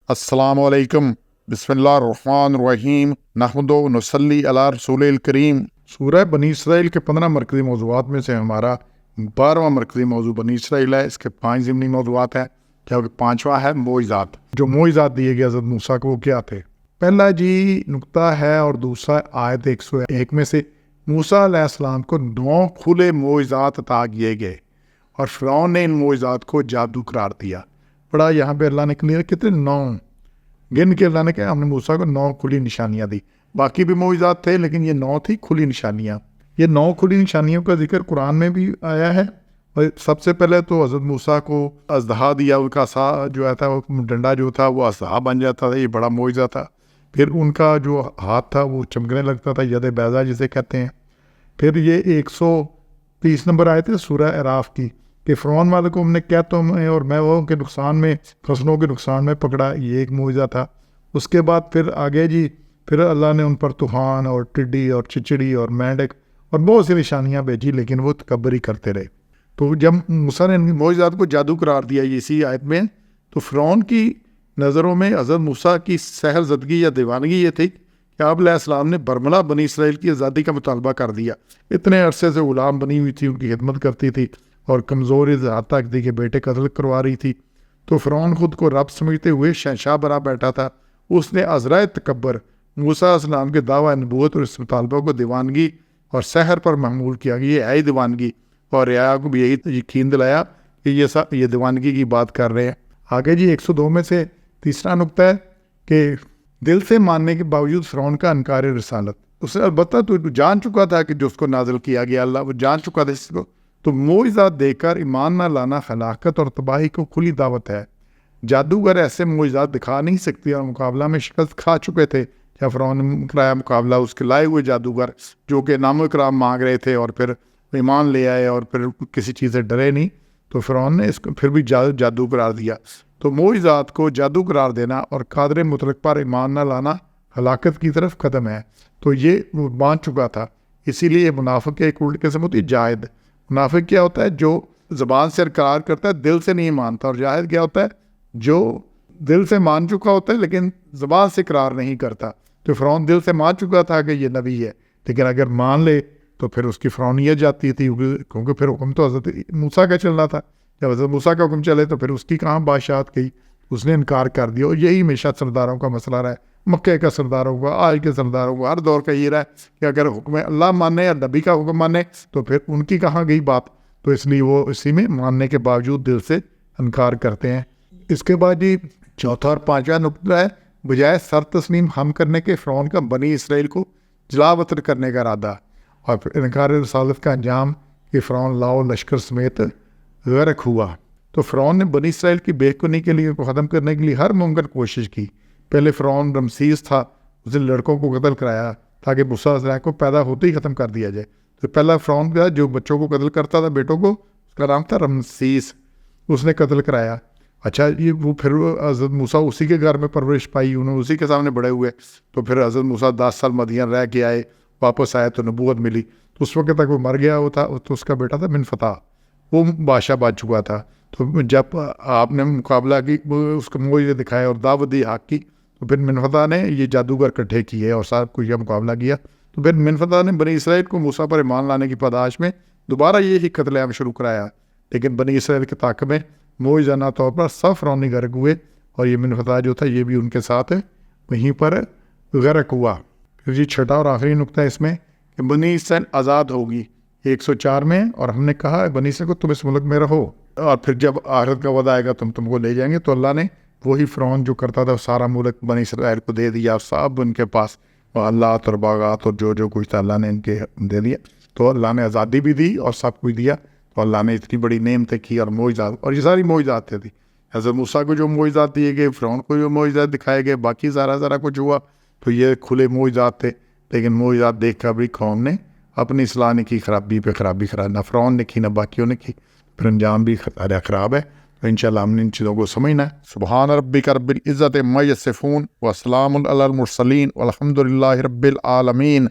السلام علیکم، بسم اللہ الرحمن الرحیم، نحمد و نصلی علی رسول الکریم۔ سورہ بنی اسرائیل کے 15 مرکزی موضوعات میں سے ہمارا 12واں مرکزی موضوع بنی اسرائیل ہے۔ اس کے 5 ضمنی موضوعات ہیں، کیونکہ 5واں ہے معجزات۔ جو معجزات دیے گئے حضرت موسیٰ کو وہ کیا تھے؟ پہلا نقطہ ہے اور دوسرا آیت 101 میں سے موسیٰ علیہ السلام کو 9 کھلے معجزات عطا کیے گئے اور فرعون نے ان معجزات کو جادو قرار دیا۔ بڑا یہاں پہ اللہ نے کلیئر کتنے 9 گن کے اللہ نے کہا ہم نے موسیٰ کو 9 کھلی نشانیاں دی۔ باقی بھی معجزات تھے لیکن یہ 9 تھی کھلی نشانیاں۔ یہ 9 کھلی نشانیوں کا ذکر قرآن میں بھی آیا ہے۔ اور سب سے پہلے تو حضرت موسیٰ کو اژدہا دیا، ان کا عصا جو تھا وہ ڈنڈا جو تھا وہ اژدہا بن جاتا تھا، یہ بڑا معجزہ تھا۔ پھر ان کا جو ہاتھ تھا وہ چمکنے لگتا تھا، ید بیضا جسے کہتے ہیں۔ پھر یہ 130 نمبر آئے تھے سورہ اعراف کی کہ فرعون والے کو ہم نے کیا تمہیں اور میں وہ کے نقصان میں فصلوں کے نقصان میں پکڑا، یہ ایک معجزہ تھا۔ اس کے بعد پھر آگے پھر اللہ نے ان پر طوفان اور ٹڈی اور چچڑی اور مینڈک اور بہت سی نشانیاں بھیجی، لیکن وہ تکبری کرتے رہے۔ تو جب موسیٰ نے ان معجزات کو جادو قرار دیا اسی آیت میں، تو فرعون کی نظروں میں حضرت موسیٰ کی سحر زدگی یا دیوانگی یہ تھی کہ آپ علیہ السلام نے برملا بنی اسرائیل کی آزادی کا مطالبہ کر دیا۔ اتنے عرصے سے غلام بنی ہوئی تھی، ان کی خدمت کرتی تھی اور کمزور اظہار تک تھی کہ بیٹے قتل کروا رہی تھی۔ تو فرعون خود کو رب سمجھتے ہوئے شہنشاہ بنا بیٹھا تھا۔ اس نے عذرائے تکبر موسیٰ علیہ السلام کے دعویٰ نبوت اور اس مطالبہ کو دیوانگی اور سحر پر محمول کیا کہ یہ ہے دیوانگی، اور رعایا کو بھی یہی یقین دلایا کہ یہ دیوانگی کی بات کر رہے ہیں۔ آگے 102 میں سے تیسرا نقطہ ہے کہ دل سے ماننے کے باوجود فرعون کا انکار رسالت۔ اسے البتہ تو جان چکا تھا کہ جو اس کو نازل کیا گیا اللہ، وہ جان چکا تھا اس کو۔ تو معجزات دے کر ایمان نہ لانا ہلاکت اور تباہی کو کھلی دعوت ہے۔ جادوگر ایسے معجزات دکھا نہیں سکتے اور مقابلہ میں شکست کھا چکے تھے۔ یا فرعون نے کرایا مقابلہ اس کے لائے ہوئے جادوگر جو کہ نام و اکرام مانگ رہے تھے اور پھر ایمان لے آئے اور پھر کسی چیز سے ڈرے نہیں، تو فرعون نے اس کو پھر بھی جادو قرار دیا۔ تو معجزات کو جادو قرار دینا اور قادر مطلق پر ایمان نہ لانا ہلاکت کی طرف قدم ہے۔ تو یہ وہ مان چکا تھا، اسی لیے منافق کے ایک الٹ قسم ہوتی ہے جاہد۔ منافق کیا ہوتا ہے؟ جو زبان سے اقرار کرتا ہے دل سے نہیں مانتا، اور جاہد کیا ہوتا ہے؟ جو دل سے مان چکا ہوتا ہے لیکن زبان سے اقرار نہیں کرتا۔ تو فرعون دل سے مان چکا تھا کہ یہ نبی ہے، لیکن اگر مان لے تو پھر اس کی فرعونیت جاتی تھی، کیونکہ پھر حکم تو حضرت موسیٰ کا چل رہا تھا۔ جب حضرت موسیٰ کا حکم چلے تو پھر اس کی کہاں بادشاہت گئی، اس نے انکار کر دیا۔ اور یہی ہمیشہ سرداروں کا مسئلہ رہا ہے، مکے کا سرداروں کا، آج کے سرداروں کا، ہر دور کا یہ رہا ہے کہ اگر حکم اللہ مانے یا نبی کا حکم مانے تو پھر ان کی کہاں گئی بات۔ تو اس لیے وہ اسی میں ماننے کے باوجود دل سے انکار کرتے ہیں۔ اس کے بعد چوتھا اور 5واں نقطہ ہے بجائے سر تسلیم ہم کرنے کے فرعون کا بنی اسرائیل کو جلا وطن کرنے کا ارادہ، اور پھر انکار رسالت کا انجام کہ فرعون لاؤ لشکر سمیت غرق ہوا۔ تو فرعون نے بنی اسرائیل کی بے کنی کے لیے ختم کرنے کے لیے ہر ممکن کوشش کی۔ پہلے فرعون رمسیس تھا، اس نے لڑکوں کو قتل کرایا تاکہ موسیٰ علیہ السلام کو پیدا ہوتے ہی ختم کر دیا جائے۔ تو پہلا فرعون تھا جو بچوں کو قتل کرتا تھا، بیٹوں کو، اس کا نام تھا رمسیس، اس نے قتل کرایا۔ اچھا وہ پھر حضرت موسیٰ اسی کے گھر میں پرورش پائی، انہوں اسی کے سامنے بڑے ہوئے۔ تو پھر حضرت موسیٰ 10 سال مدین رہ کے آئے، واپس آئے تو نبوت ملی۔ تو اس وقت تک وہ مر گیا وہ تھا، تو اس کا بیٹا تھا منفتح، وہ بادشاہ بن چکا تھا۔ تو جب آپ نے مقابلہ کی، اس کو معجزے دکھائے اور دعوت دی حق کی، تو پھر منفتح نے یہ جادوگر اکٹھے کیے اور سب کچھ مقابلہ کیا۔ تو پھر منفتح نے بنی اسرائیل کو موسیٰ پر ایمان لانے کی پاداش میں دوبارہ یہی قتل عام شروع کرایا، لیکن بنی اسرائیل کے طاقت میں معجزانہ طور پر سب فرعونی غرق ہوئے، اور یہ منفتح جو تھا یہ بھی ان کے ساتھ وہیں پر غرق ہوا۔ پھر چھٹا اور آخری نقطہ اس میں کہ بنی اسرائیل آزاد ہوگی 104 میں، اور ہم نے کہا بنی اسرائیل کو تم اس ملک میں رہو، اور پھر جب آخرت کا وعدہ آئے گا تم کو لے جائیں گے۔ تو اللہ نے وہی فرعون جو کرتا تھا سارا ملک بنی اسرائیل کو دے دیا، سب ان کے پاس اللہ اور باغات اور جو کچھ تھا اللہ نے ان کے دے دیا۔ تو اللہ نے آزادی بھی دی اور سب کچھ دیا۔ تو اللہ نے اتنی بڑی نعمتیں کی اور معجزات، اور یہ ساری معجزات تھی۔ حضرت موسیٰ کو جو معجزات دیے گئے، فرعون کو جو معجزات دکھائے گئے، باقی ذرا کچھ ہوا تو یہ کھلے معجزات تھے، لیکن معجزات دیکھ کر بھی قوم نے اپنی اصلاح نے کی، خرابی پہ خرابی نہ فرعون نے کی نہ باقیوں نے کی، پھر انجام بھی خراب ہے۔ تو انشاءاللہ ہم نے ان چیزوں کو سمجھنا ہے۔ سبحان ربک رب العزت عما یصفون وسلام علی المرسلین والحمد للہ رب العالمین۔